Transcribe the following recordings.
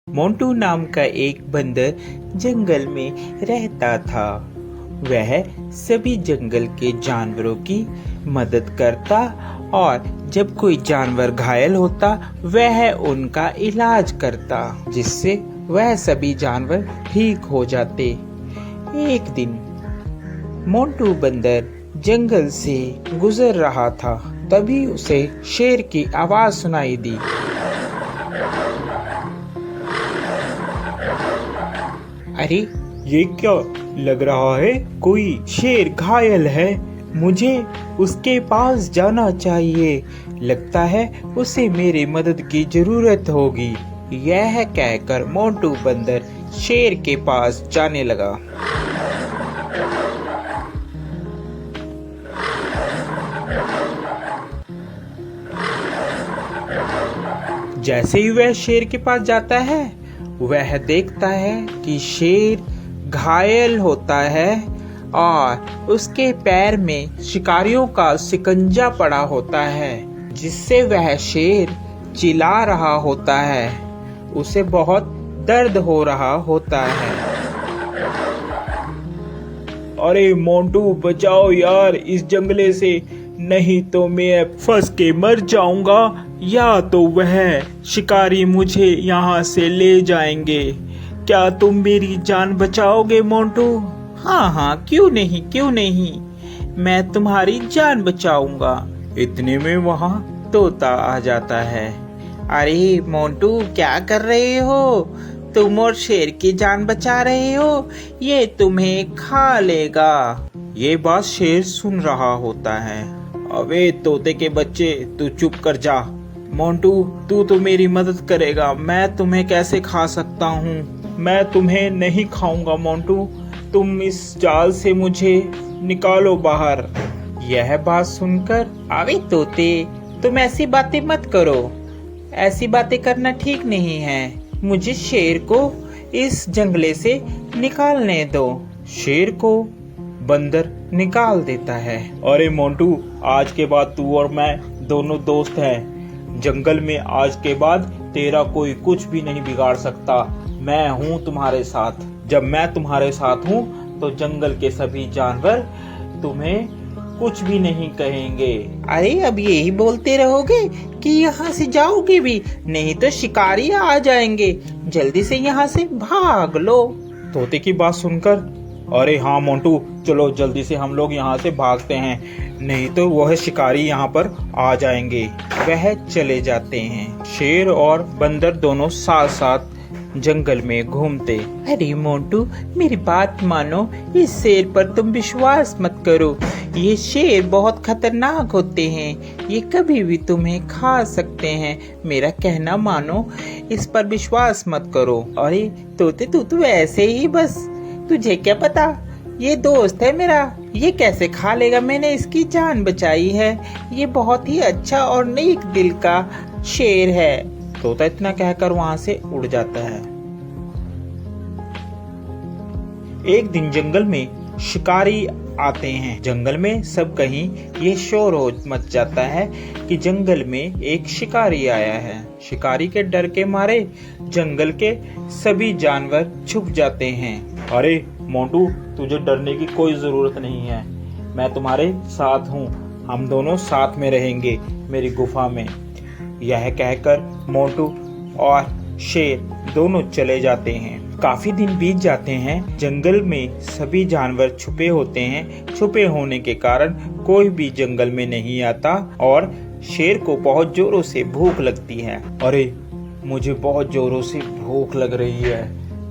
मोंटू नाम का एक बंदर जंगल में रहता था। वह सभी जंगल के जानवरों की मदद करता और जब कोई जानवर घायल होता वह उनका इलाज करता, जिससे वह सभी जानवर ठीक हो जाते। एक दिन मोंटू बंदर जंगल से गुजर रहा था, तभी उसे शेर की आवाज सुनाई दी। अरे ये क्या लग रहा है, कोई शेर घायल है, मुझे उसके पास जाना चाहिए, लगता है उसे मेरी मदद की जरूरत होगी। यह कहकर मोंटू बंदर शेर के पास जाने लगा। जैसे ही वह शेर के पास जाता है वह देखता है कि शेर घायल होता है और उसके पैर में शिकारियों का शिकंजा पड़ा होता है, जिससे वह शेर चिल्ला रहा होता है। उसे बहुत दर्द हो रहा होता है। अरे मोंटू बचाओ यार इस जंगले से, नहीं तो मैं फंस के मर जाऊंगा या तो वह शिकारी मुझे यहाँ से ले जाएंगे। क्या तुम मेरी जान बचाओगे मोंटू? हाँ, क्यों नहीं, मैं तुम्हारी जान बचाऊंगा। इतने में वहाँ तोता आ जाता है। अरे मोंटू क्या कर रहे हो? तुम और शेर की जान बचा रहे हो, ये तुम्हें खा लेगा। ये बात शेर सुन रहा होता है। अबे तोते के बच्चे, तू चुप कर जा। मोंटू तू तो मेरी मदद करेगा, मैं तुम्हें कैसे खा सकता हूँ? मैं तुम्हें नहीं खाऊंगा मोंटू, तुम इस जाल से मुझे निकालो बाहर। यह बात सुनकर, अबे तोते तुम ऐसी बातें मत करो, ऐसी बातें करना ठीक नहीं है। मुझे शेर को इस जंगले से निकालने दो। शेर को बंदर निकाल देता है। अरे मोंटू, आज के बाद तू और मैं दोनों दोस्त हैं। जंगल में आज के बाद तेरा कोई कुछ भी नहीं बिगाड़ सकता। मैं हूँ तुम्हारे साथ। जब मैं तुम्हारे साथ हूँ तो जंगल के सभी जानवर तुम्हें कुछ भी नहीं कहेंगे। अरे अब यही बोलते रहोगे कि यहाँ से जाओगे भी, नहीं तो शिकारी आ जाएंगे। जल्दी से यहाँ से भाग लो। तोते की बात सुनकर, अरे हाँ मोंटू, चलो जल्दी से हम लोग यहाँ से भागते हैं, नहीं तो वह शिकारी यहाँ पर आ जाएंगे। वह चले जाते हैं। शेर और बंदर दोनों साथ साथ जंगल में घूमते। अरे मोंटू मेरी बात मानो, इस शेर पर तुम विश्वास मत करो। ये शेर बहुत खतरनाक होते हैं, ये कभी भी तुम्हें खा सकते हैं। मेरा कहना मानो, इस पर विश्वास मत करो। अरे तोते तू तो ऐसे ही बस, तुझे क्या पता, ये दोस्त है मेरा, ये कैसे खा लेगा, मैंने इसकी जान बचाई है। ये बहुत ही अच्छा और नेक दिल का शेर है। तोता इतना कहकर वहाँ से उड़ जाता है। एक दिन जंगल में शिकारी आते हैं। जंगल में सब कहीं ये शोर हो मच जाता है कि जंगल में एक शिकारी आया है। शिकारी के डर के मारे जंगल के सभी जानवर छुप जाते हैं। अरे मोंटू, तुझे डरने की कोई जरूरत नहीं है, मैं तुम्हारे साथ हूँ, हम दोनों साथ में रहेंगे मेरी गुफा में। यह कहकर मोंटू और शेर दोनों चले जाते हैं। काफी दिन बीत जाते हैं। जंगल में सभी जानवर छुपे होते हैं। छुपे होने के कारण कोई भी जंगल में नहीं आता और शेर को बहुत जोरों से भूख लगती है। अरे मुझे बहुत जोरों से भूख लग रही है,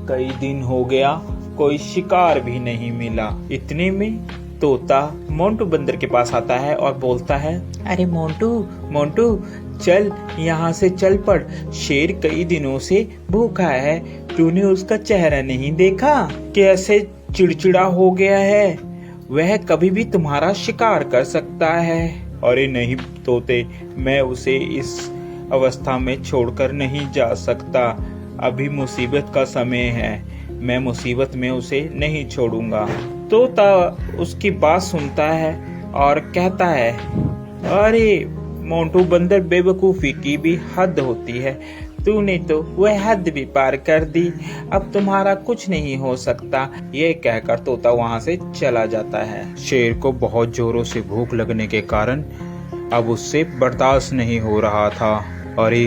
कई दिन हो गया कोई शिकार भी नहीं मिला। इतने में तोता मोंटू बंदर के पास आता है और बोलता है, अरे मोंटू चल यहाँ से चल पड़, शेर कई दिनों से भूखा है, तूने उसका चेहरा नहीं देखा, कैसे चिड़चिड़ा हो गया है, वह कभी भी तुम्हारा शिकार कर सकता है। अरे नहीं तोते, मैं उसे इस अवस्था में छोड़कर नहीं जा सकता, अभी मुसीबत का समय है, मैं मुसीबत में उसे नहीं छोड़ूंगा। तोता उसकी बात सुनता है और कहता है, अरे मोंटू बंदर, बेवकूफी की भी हद होती है, तूने तो वह हद भी पार कर दी, अब तुम्हारा कुछ नहीं हो सकता। ये कहकर तोता वहाँ से चला जाता है। शेर को बहुत जोरों से भूख लगने के कारण अब उससे बर्दाश्त नहीं हो रहा था। अरे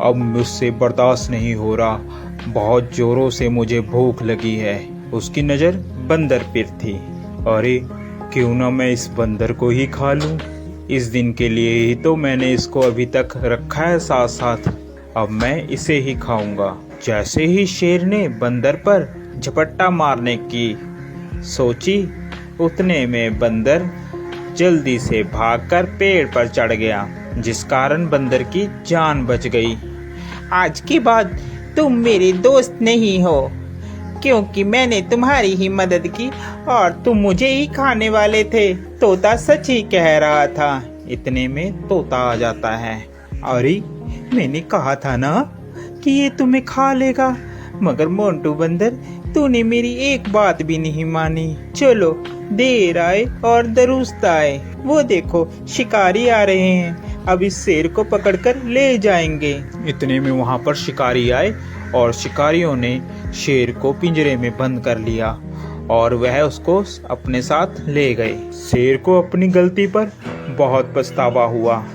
अब मुझसे बर्दाश्त नहीं हो रहा, बहुत जोरों से मुझे भूख लगी है। उसकी नज़र बंदर पर थी। अरे क्यों ना मैं इस बंदर को ही खा लूं। इस दिन के लिए ही तो मैंने इसको अभी तक रखा है साथ साथ, अब मैं इसे ही खाऊंगा। जैसे ही शेर ने बंदर पर झपट्टा मारने की सोची, उतने में बंदर जल्दी से भागकर पेड़ पर चढ़ गया, जिस कारण बंदर की जान बच गई। आज के बाद तुम मेरे दोस्त नहीं हो, क्योंकि मैंने तुम्हारी ही मदद की और तुम मुझे ही खाने वाले थे। तोता सच ही कह रहा था। इतने में तोता आ जाता है। अरे मैंने कहा था ना कि ये तुम्हें खा लेगा, मगर मोंटू बंदर तूने मेरी एक बात भी नहीं मानी। चलो देर आए और दुरुस्त आए, वो देखो शिकारी आ रहे हैं, अब इस शेर को पकड़कर ले जाएंगे। इतने में वहां पर शिकारी आए और शिकारियों ने शेर को पिंजरे में बंद कर लिया और वह उसको अपने साथ ले गए। शेर को अपनी गलती पर बहुत पछतावा हुआ।